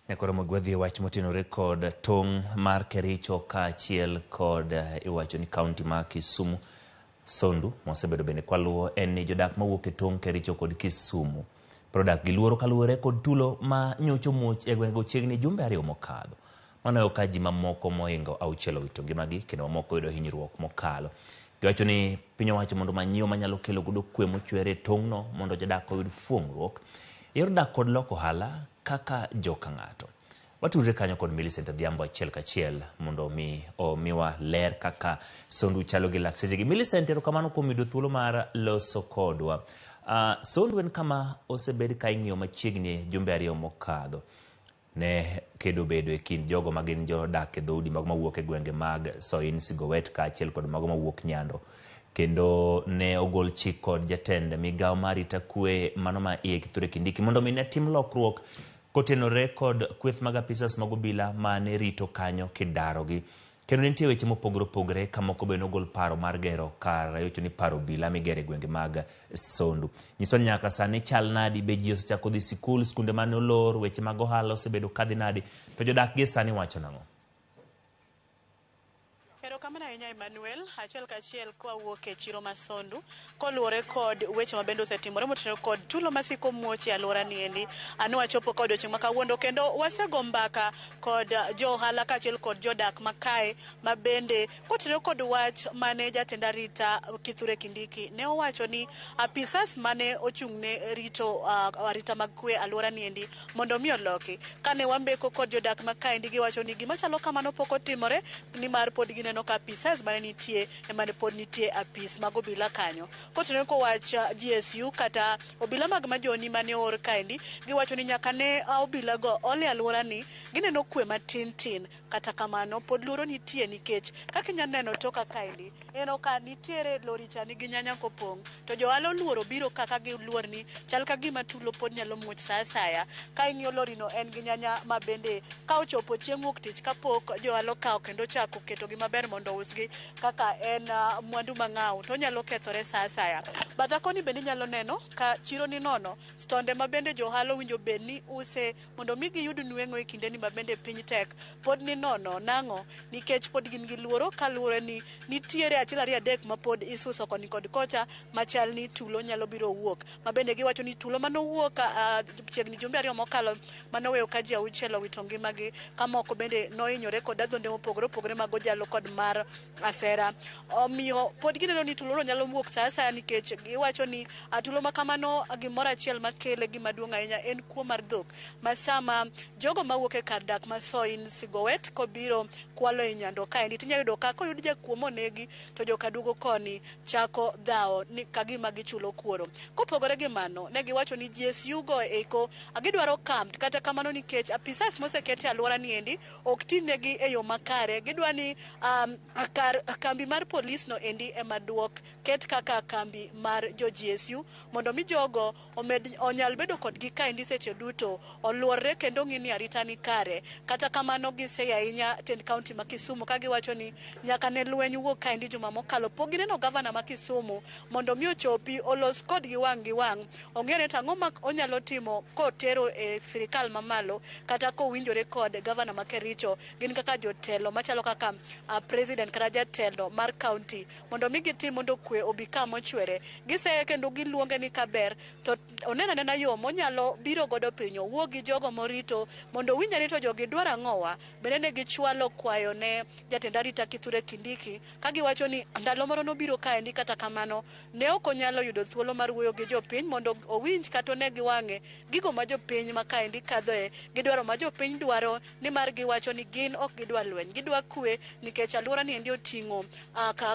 Nekoro mogwadhi wach motenore kod tong' mar Kericho kaachiel kod iwacho ni kaunti ma Kisumu. Sondu mosebedo bende kwaluo en ni jodak mawuok e tong' Kericho kod Kisumu prodak gi luoro kaluwore kod tulo ma nyocho muoch e gwenge chiegni jumbe 2 mokadho. Mano ka ji mamoko mohingo 6 owito ngimagi kendo mamoko yudo hinyruok mokalo. Giwacho ni piny owacho mondo manyien manyalo kelo godo kwe mochwere e tong'no mondo jodak oyud fuong'ruok yor dak kod loko ohala kaka joka ng'ato. Watudre kanyo kod Millicent Adhiambo achiel kachiel mondo omiwa ler kaka Sondu chalo gi lak sechegi. Millicent, erokamano kuom yudo thuolo mar loso kodwa. Sondu en kama osebed ka ing'iyo machiegni jumbe 2 mokadho. Ne kedo bedo e kind jogo magin jodak e dhoudi mago mawuok e gwenge mag Soin, Sigowet kaachiel kod mago mawuok Nyando. Kendo ne ogol chik kod jatend migawo mar arita kwe mano ma iye Kithure Kindiki mondo ne tim lokruok kotenore kod kweth mag apisas mag obila mane rito kanyo kidarogi. Kendo nitie weche mopogore opogore kamoko bende ogol paro mar gero kar yocho ni paro obila migere gwenge mag Sondu. Nyiswa nyaka sani chal nadi, be ji osechako dhi sikul, skunde mane olor, weche mag ohala osebedo kadhi nadi, to jodak gi sani wacho nang'o? Erokamano ahinya Emmanuel, achiel kachiel kwawuok e chiro ma Sondu koluwore kod weche mabende osetimore motenore kod tulo masiko muoch e alwora ni endi. Anu wachopo kod odiochieng' ma kawuono kendo wasego mbaka kod jo ohala kaachiel kod jodak makae mabende kotenore kod wach mane jatend arita Kithure Kindiki ne owacho ni apisas mane ochung'ne rito arita mag kwe alwora ni endi mondo mi oloki. Kane wambeko kod jodak makae endi giwacho ni gima chalo kamano pok otimore, ni mar pod gineno ka apisas mane nitie emane pod nitie apis mag obila kanyo. Kotenore ko wach GSU kata obila mag majoni mane or kaendi, giwacho ni nyaka ne obila go ole alwora ni gineno kwe matin tin, kata kamano pod luoro nitie nikech kaka inyalo neno toka kaendi eno ka nitiere lori cha nigi nyanya kopong', to johala oluoro biro kaka giluor ni chal ka gima tulo pod nyalo muoch sa asaya. Ka ing'iyo lori no en gi nyanya mabende ka ochopo chieng' wuok tich kapok johala okawo kendo chako keto gi maber mondo usgi kaka en mwandu mang'aw to nyalo kethore sa asaya. Batha koni bende nyalo neno ka chiro ni nono, stonde mabende jo ohala winjo bed ni use mondo mi giyud nweng'o e kinde ni mabende piny tek pod ni nono. Nang'o? Nikech pod gin gi luoro kaluwore ni nitiere achiel 2 3 ma pod isuso koni kod kocha machal ni tulo nyalo biro wuok. Mabende giwacho ni tulo manowuok chiegni jumbe 2 mokalo manoweyo ka ji 6 owito ngimagi, kamoko bende nohinyore kod adhonde mopogore opogore mag ojalo kod mar asera. Omiyo pod gineno ni tulo nyalo wuok sa asaya nikech giwacho ni tulo makamano gimoro achiel makele gima duong' ahinya en kuo mar dhok. Masama jogo mawuok e kar dak ma Soin, Sigowet kobiro kwalo e Nyando kaendi tinya yudo ka koyud jakuo monegi to joka duogo koni chako dhawo ni kagima gichulo kuoro. Kopogore gi mano, ne giwacho ni GSU go eko gidwaro kamp, kata kamano nikech apisas mosekete alwora ni endi ok tinegi e yo makare. Gidwa ni kambi mar polis no endi ema duok ket kaka kambi mar jo GSU mondo mi jogo onyal bedo kodgi kaendi seche duto, oluorre kendo ng'ini arita ni kare. Kata kamano giseya ahinya tend kaunti ma Kisumu ka giwacho ni nyaka ne lweny wuok kaendi juma mokalo pok gineno gavana ma Kisumu mondo mi ochopi olos kodgi wang' gi wang', ong'ere tang'o ma onyalo timo kotero e sirikal mamalo kata kowinjore kod gavana ma Kericho gin kaka jotelo machalo kaka president kata jatelo mar kaunti mondo mi gitim mondo kwe obi ka mochwere. Giseye kendo giluonge ni kaber to onena nena yo monyalo biro godo piny, owuo gi jogo morito mondo winja ni to jogi dwaro ang'owa. Bende ne gichwalo kwayo ne jatend arita Kithure Kindiki ka giwacho ni ndalo moro nobiro kaendi, kata kamano ne ok onyalo yudo thuolo mar wuoyo gi jopiny mondo owinj kata one gi wang'e gigo ma jopiny ma kaendi kadhoe, gidwaro ma jopiny dwaro, ni mar giwacho ni gin ok gidwa lweny, gidwa kwe nikech alwora ni endi oting'o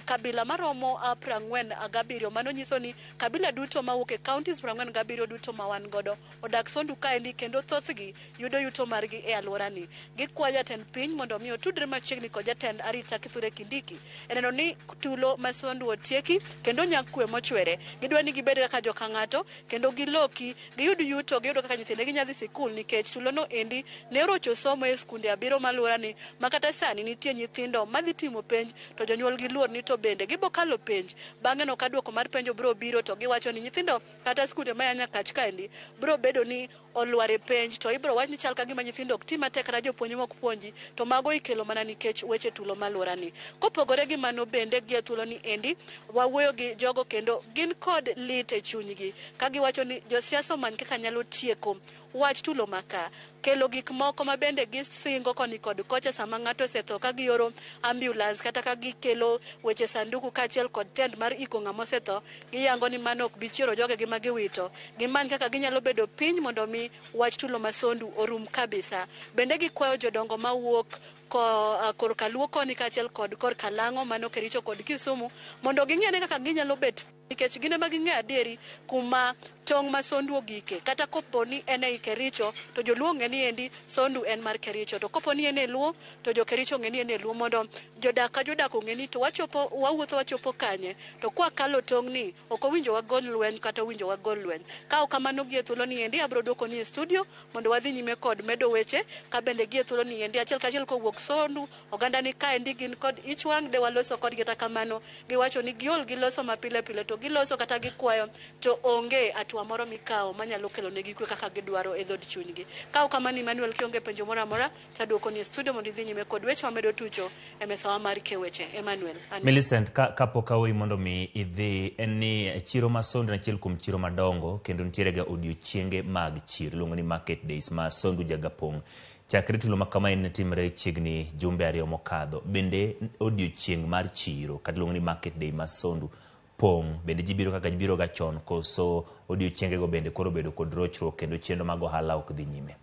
kabila maromo 47. Mano nyiso ni kabila duto mawuok e counties 47 duto ma wan godo odak Sondu kaendi kendo thothgi yudo yuto margi e alwora ni. Gikwayo jatend piny mondo mi otudre machiegni kod jatend arita Kithure Kindiki e neno ni tulo ma Sondu otieki kendo nyak kwe mochwere. Gidwa ni gibed kaka joka ng'ato kendo giloki giyud yuto, giyudo kaka nyithindegi nyadhi sikul nikech tulo no endi ne rocho somo e skunde 7 malwora ni makata sani nitie nyithindo madhi timo penj to jonyuol gi luor ni to bende gibo kalo penj. Bang'e no ka duoko mar penjo bro biro to giwacho ni nyithindo kata skunde ma Nyakach kaendi bro bedo ni olware penj to ibro wach ni chal ka gima nyithindo ok tim matek ra jopuonj mok puonji to mago ikelo mana nikech weche tulo malwora ni. Kopogore gi mano bende gi tulo ni endi wawuoyo gi jogo kendo gin kod lit e chunygi ka giwacho ni josiasa man kaka nyalo tieko wach tulo maka kelo gik moko ma bende gisingo koni kod kocha sama ng'ato osetho ka gioro ambulance kata ka gikelo weche sanduku kaachiel kod tent mar iko ng'ama osetho giyango ni mano ok bi chiero joge ma giwito gimany kaka ginyalo bedo piny mondo mi wach tulo masondu orum kabisa. Bende gikwayo jodongo mawuok kor kaluo koni kaachiel kod kor kalang'o mano Kericho kod Kisumu mondo ging'e kaka ginyalo bet nikech gine ma ging'e adieri kuma tong' ma Sondu ogike kata kopo ni en ei Kericho to joluo ng'e ni endi Sondu en mar Kericho to kopo ni en e luo to jo Kericho ng'e ni en e luo mondo jodak ka jodak ong'e ni to wawuotho wachopo kanye to kwa kalo tong' ni ok owinjo wagol lweny kata owinjo wagol lweny. Ka ok kamano gie thuolo ni endi abro dwoko ni e studio mondo wadhi nyime kod medo weche ka bende gie thuolo ni endi achiel kachiel kowuok Sondu oganda ni ka endi gin kod ich wang' de waloso kod kata kamano giwacho ni giol giloso mapile pile to giloso kata gikwayo to onge atua moro mikao manyalo kelo negi kwe kaka gidwaro e dhod chunygi. Ka ok kamano Emmanuel kionge penjo moro amora tadwoko ni e studio mondo idhi nyime kod weche mamedo tucho e mesawa mar keweche. Emmanuel. Millicent, kapok awoyi mondo mi idhi en ni chiro ma Sondu en achiel kuom chiro madongo kendo nitiere ga odiochienge mag chiro luongo ni market days ma Sondu jagapong'. Chakre tulo ma kama en timre chiegni jumbe 2 mokadho. Bende odiochieng mar chiro kata luongo ni market day ma Sondu pong' bende jibiro kaka jibiro ga chon koso odiochienge go bende koro bedo kod rochruok kendo chenro mag ohala ok dhi nyime.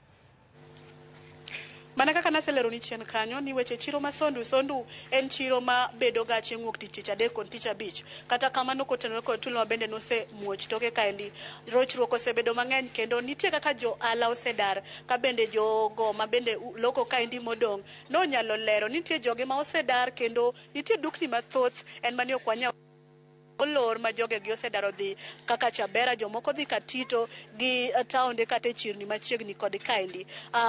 Mana kaka naselero ni chien kanyo ni weche chiro ma Sondu en chiro ma bedo ga chieng' wuok tich adek kod tich abich. Kata kamano kotenore kod tulo ma bende nose muoch toke kaendi rochruok osebedo mang'eny kendo nitie kaka jo ala osedar ka bende jogo ma bende loko kaendi modong' no nyalo lero nitie joge ma osedar kendo nitie dukni mathoth en mani ok wanyal olor ma joge gi osedaro dhi kaka Chabera jomoko dhi Katito gi taonde kata chirni machiegni kod kaendi.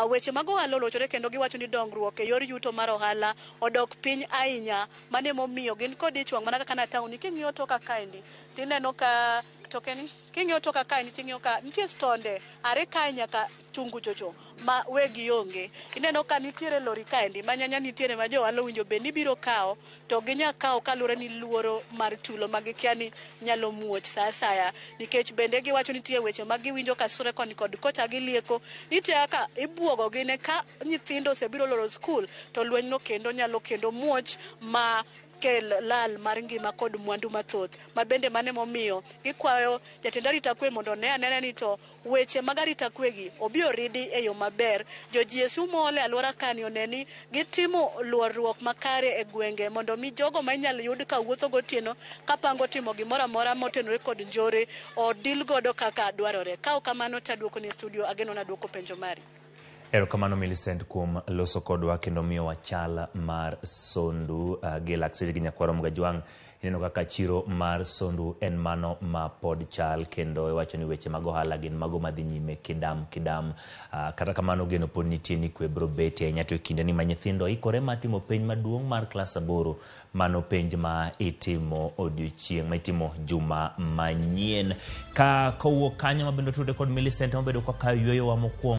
Weche mag ohala olochore kendo giwacho ni dongruok e yor yuto mar ohala odok piny ahinya mane momiyo gin kod ichwang' mana kaka na taon king'iyo toka kaendi tineno ka tokeni king'iyo toka kaendi ting'iyo ka nitie stonde are kae nyaka tungu chocho ma wegi onge. Ineno ka nitiere lori kaendi manyanya nitiere ma jo ohala winjo be ni biro kawo to ginya kawo kalure ni luoro mar tulo magikia ni nyalo muoch sa asaya nikech bende giwacho nitie weche ma giwinjo ka sure koni kod kocha gilieko nitie kaka ibuogo gi ne ka nyithindo osebiro loro skul to lweny no kendo nyalo kendo muoch ma kel lal mar ngima kod mwandu mathoth ma bende mane momiyo gikwayo jatend arita kwe mondo ne anene ni to weche mag arita kwe gi obiro ridi e yo maber. Jo GSU mole alwora kani oneni gitimo luorruok makare e gwenge mondo mi jogo ma inyalo yud ka wuotho gotieno kapango timo gimoro amora motenore kod njore odil godo kaka dwarore. Ka kamano tadwoko ni studio ageno na dwoko penjo mari. Erokamano Millicent kuom loso kodwa kendo miyo wachal mar Sondu gi lakseche gi nyakwaro mga jwang'. Ineno kaka chiro mar Sondu en mano ma pod chal kendo iwacho ni weche mag ohala gin mago madhi nyime kidam. Kata kamano geno pod nitie ni kwe bro beti ahinya to kinde ni ma nyithindo ikore matimo penj maduong' mar klas 8 mano penj ma itimo odiochieng' ma itimo juma manyien. Ka kowuok kanyo mabendo tude kod Millicent mabedo kaka yweyo wa mokwongo